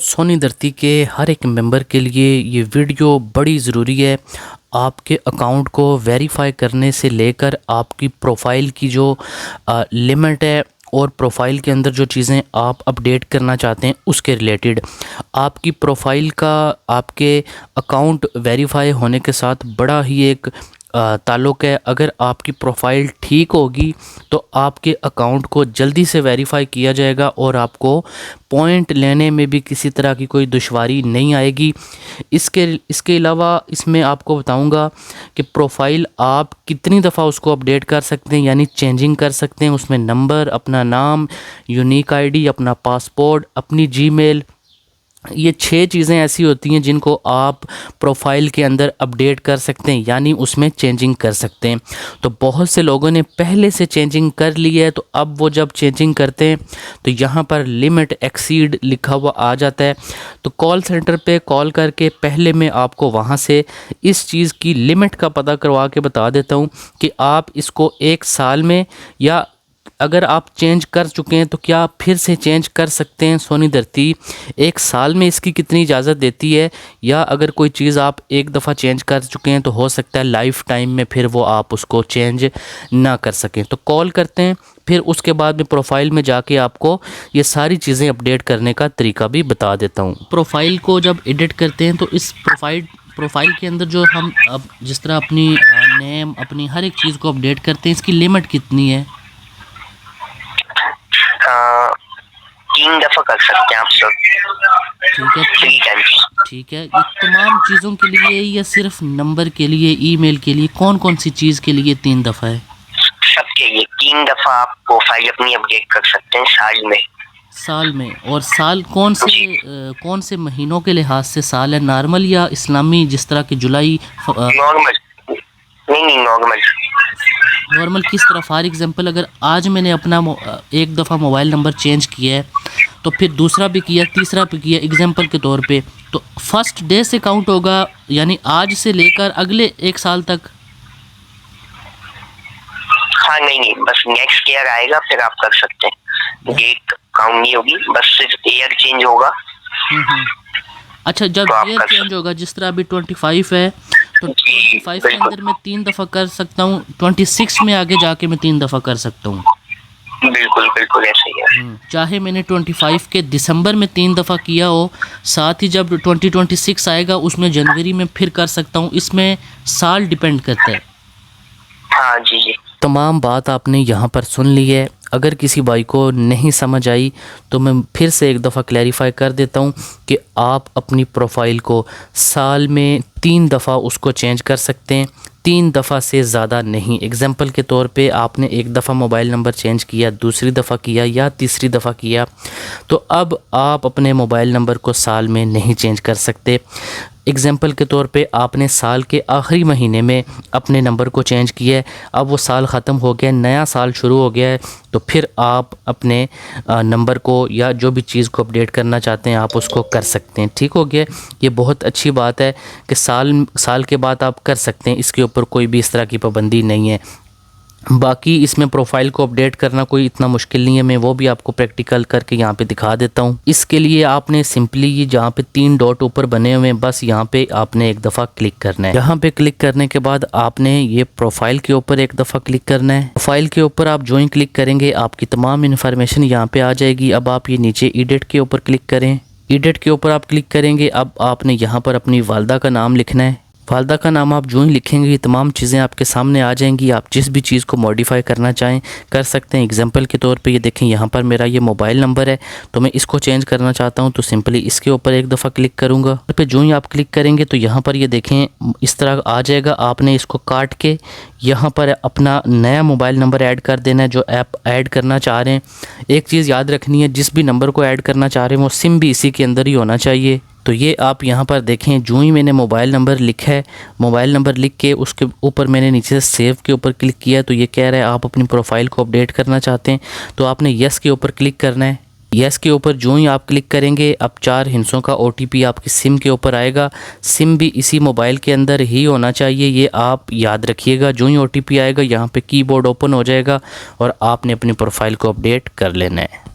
सोनी धरती के हर एक मेंबर के लिए ये वीडियो बड़ी ज़रूरी है। आपके अकाउंट को वेरीफाई करने से लेकर आपकी प्रोफाइल की जो लिमिट है और प्रोफाइल के अंदर जो चीज़ें आप अपडेट करना चाहते हैं उसके रिलेटेड आपकी प्रोफाइल का आपके अकाउंट वेरीफाई होने के साथ बड़ा ही एक ताल्लुक़ है। अगर आपकी प्रोफाइल ठीक होगी तो आपके अकाउंट को जल्दी से वेरीफाई किया जाएगा और आपको पॉइंट लेने में भी किसी तरह की कोई दुश्वारी नहीं आएगी। इसके अलावा इसमें आपको बताऊंगा कि प्रोफाइल आप कितनी दफ़ा उसको अपडेट कर सकते हैं, यानी चेंजिंग कर सकते हैं। उसमें नंबर, अपना नाम, यूनिक आईडी, अपना पासपोर्ट, अपनी जीमेल, ये 6 चीज़ें ऐसी होती हैं जिनको आप प्रोफाइल के अंदर अपडेट कर सकते हैं, यानी उसमें चेंजिंग कर सकते हैं। तो बहुत से लोगों ने पहले से चेंजिंग कर ली है, तो अब वो जब चेंजिंग करते हैं तो यहाँ पर लिमिट एक्सीड लिखा हुआ आ जाता है। तो कॉल सेंटर पे कॉल करके पहले मैं आपको वहाँ से इस चीज़ की लिमिट का पता करवा के बता देता हूँ कि आप इसको 1 साल में, या अगर आप चेंज कर चुके हैं तो क्या फिर से चेंज कर सकते हैं। सोनी धरती 1 साल में इसकी कितनी इजाज़त देती है, या अगर कोई चीज़ आप एक दफ़ा चेंज कर चुके हैं तो हो सकता है लाइफ टाइम में फिर वो आप उसको चेंज ना कर सकें। तो कॉल करते हैं, फिर उसके बाद में प्रोफाइल में जाके आपको ये सारी चीज़ें अपडेट करने का तरीका भी बता देता हूँ। प्रोफाइल को जब एडिट करते हैं तो इस प्रोफाइल के अंदर जो हम अब जिस तरह अपनी नेम, अपनी हर एक चीज़ को अपडेट करते हैं, इसकी लिमिट कितनी है? 3 दफा कर सकते हैं आप सब। ठीक है, ठीक है। ये तमाम चीज़ों के लिए या सिर्फ नंबर के लिए, ईमेल के लिए, कौन कौन सी चीज़ के लिए 3 दफ़ा है? सबके लिए 3 दफा आप प्रोफाइल अपनी अपडेट कर सकते हैं साल में। और साल कौन से महीनों के लिहाज से साल है? नॉर्मल या इस्लामी, जिस तरह के जुलाई? नॉर्मल नहीं, नॉर्मल किस तरह? फॉर एग्जांपल अगर आज मैंने अपना एक दफ़ा मोबाइल नंबर चेंज किया है, तो फिर दूसरा भी किया, तीसरा भी किया, एग्जांपल के तौर पे, तो फर्स्ट डे से काउंट होगा, यानी आज से लेकर अगले 1 साल तक? हाँ, नहीं, बस नेक्स्ट ईयर आएगा फिर आप कर सकते हैं। डेट काउंट नहीं होगी, बस सिर्फ ईयर चेंज होगा। अच्छा, जब ईयर चेंज होगा, जिस तरह अभी 25 है तो 25 के अंदर मैं 3 दफ़ा कर सकता हूँ, 26 में आगे जाके मैं 3 दफ़ा कर सकता हूँ। बिल्कुल ऐसे ही है। चाहे मैंने 25 के दिसंबर में 3 दफ़ा किया हो, साथ ही जब 2026 आएगा उसमें जनवरी में फिर कर सकता हूँ। इसमें साल डिपेंड करता है। हाँ जी। तमाम बात आपने यहाँ पर सुन ली है। अगर किसी भाई को नहीं समझ आई तो मैं फिर से एक दफ़ा क्लैरिफाई कर देता हूँ कि आप अपनी प्रोफाइल को साल में 3 दफ़ा उसको चेंज कर सकते हैं, 3 दफ़ा से ज़्यादा नहीं। एग्जांपल के तौर पे आपने एक दफ़ा मोबाइल नंबर चेंज किया, दूसरी दफ़ा किया या तीसरी दफ़ा किया, तो अब आप अपने मोबाइल नंबर को साल में नहीं चेंज कर सकते। एग्जांपल के तौर पे आपने साल के आखिरी महीने में अपने नंबर को चेंज किया है, अब वो साल ख़त्म हो गया, नया साल शुरू हो गया है, तो फिर आप अपने नंबर को या जो भी चीज़ को अपडेट करना चाहते हैं आप उसको कर सकते हैं। ठीक हो गया? ये बहुत अच्छी बात है कि साल के बाद आप कर सकते हैं, इसके ऊपर कोई भी इस तरह की पाबंदी नहीं है। बाकी इसमें प्रोफाइल को अपडेट करना कोई इतना मुश्किल नहीं है, मैं वो भी आपको प्रैक्टिकल करके यहाँ पे दिखा देता हूँ। इसके लिए आपने सिंपली ये जहाँ पे 3 डॉट ऊपर बने हुए हैं, बस यहाँ पे आपने एक दफ़ा क्लिक करना है। यहाँ पे क्लिक करने के बाद आपने ये प्रोफाइल के ऊपर एक दफ़ा क्लिक करना है। प्रोफाइल के ऊपर आप जो ही क्लिक करेंगे आपकी तमाम इन्फॉर्मेशन यहाँ पे आ जाएगी। अब आप ये नीचे एडिट के ऊपर क्लिक करें। एडिट के ऊपर आप क्लिक करेंगे, अब आपने यहाँ पर अपनी वालदा का नाम लिखना है। वालदा का नाम आप जो ही लिखेंगे ये तमाम चीज़ें आपके सामने आ जाएंगी। आप जिस भी चीज़ को मॉडिफाई करना चाहें कर सकते हैं। एग्जांपल के तौर पे ये देखें, यहाँ पर मेरा ये मोबाइल नंबर है, तो मैं इसको चेंज करना चाहता हूँ, तो सिंपली इसके ऊपर एक दफ़ा क्लिक करूँगा। फिर जो ही आप क्लिक करेंगे तो यहाँ पर ये देखें इस तरह आ जाएगा। आपने इसको काट के यहाँ पर अपना नया मोबाइल नंबर ऐड कर देना है जो ऐप ऐड करना चाह रहे हैं। एक चीज़ याद रखनी है, जिस भी नंबर को ऐड करना चाह रहे हैं वो सिम भी इसी के अंदर ही होना चाहिए। तो ये आप यहाँ पर देखें, जो ही मैंने मोबाइल नंबर लिखा है, मोबाइल नंबर लिख के उसके ऊपर मैंने नीचे से सेव के ऊपर क्लिक किया, तो ये कह रहा है आप अपनी प्रोफाइल को अपडेट करना चाहते हैं, तो आपने यस के ऊपर क्लिक करना है। यस के ऊपर जो ही आप क्लिक करेंगे अब 4 हिस्सों का OTP आपकी सिम के ऊपर आएगा। सिम भी इसी मोबाइल के अंदर ही होना चाहिए, ये आप याद रखिएगा। जो ही OTP आएगा यहाँ पे कीबोर्ड ओपन हो जाएगा और आपने अपनी प्रोफाइल को अपडेट कर लेना है।